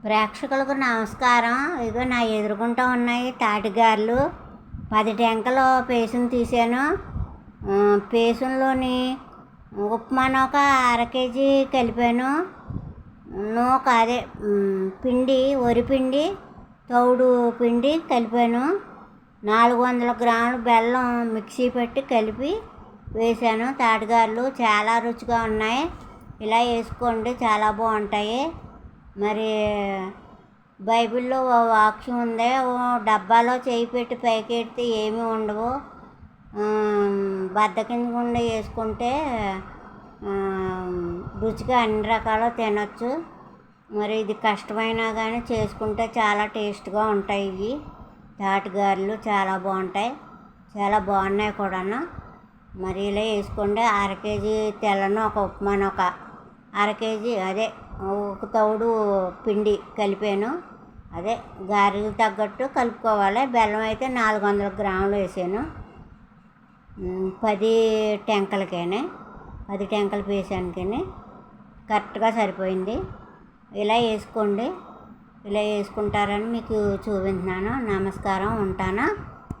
ప్రేక్షకులకు నమస్కారం. ఇగో నా ఎదురుగుంటా ఉన్నాయి తాటిగారెలు. 10 టెంకలు పేసుని తీసాను. పేసుల్లోని ఉప్మాను ఒక అర కేజీ కలిపాను. అదే పిండి, వరిపిండి, తౌడు పిండి కలిపాను. 400 గ్రాముల బెల్లం మిక్సీ పెట్టి కలిపి వేసాను. తాటిగారెలు చాలా రుచిగా ఉన్నాయి. ఇలా వేసుకోండి, చాలా బాగుంటాయి. మరి బైబిల్లో వాక్యం ఉంది, డబ్బాలో చేయి పెట్టి పైకి ఎడితే ఏమీ ఉండవు, బద్దకించకుండా వేసుకుంటే రుచిగా అన్ని రకాలు తినొచ్చు. మరి ఇది కష్టమైనా కానీ చేసుకుంటే చాలా టేస్ట్గా ఉంటాయి. ఇవి తాటిగారెలు చాలా బాగుంటాయి, చాలా బాగున్నాయి కూడాను. మరి ఇలా వేసుకోండి. అర కేజీ తెల్లను, ఒక ఉప్మాను ఒక అర కేజీ, అదే ఒక తౌడు పిండి కలిపాను. అదే గారెలు తగ్గట్టు కలుపుకోవాలి. బెల్లం అయితే 400 గ్రాములు వేసాను. 10 టెంకలకేనే, 10 టెంకలు వేసానుకని కరెక్ట్గా సరిపోయింది. ఇలా వేసుకోండి. ఇలా వేసుకుంటారని మీకు చూపించినాను. నమస్కారం, ఉంటాను.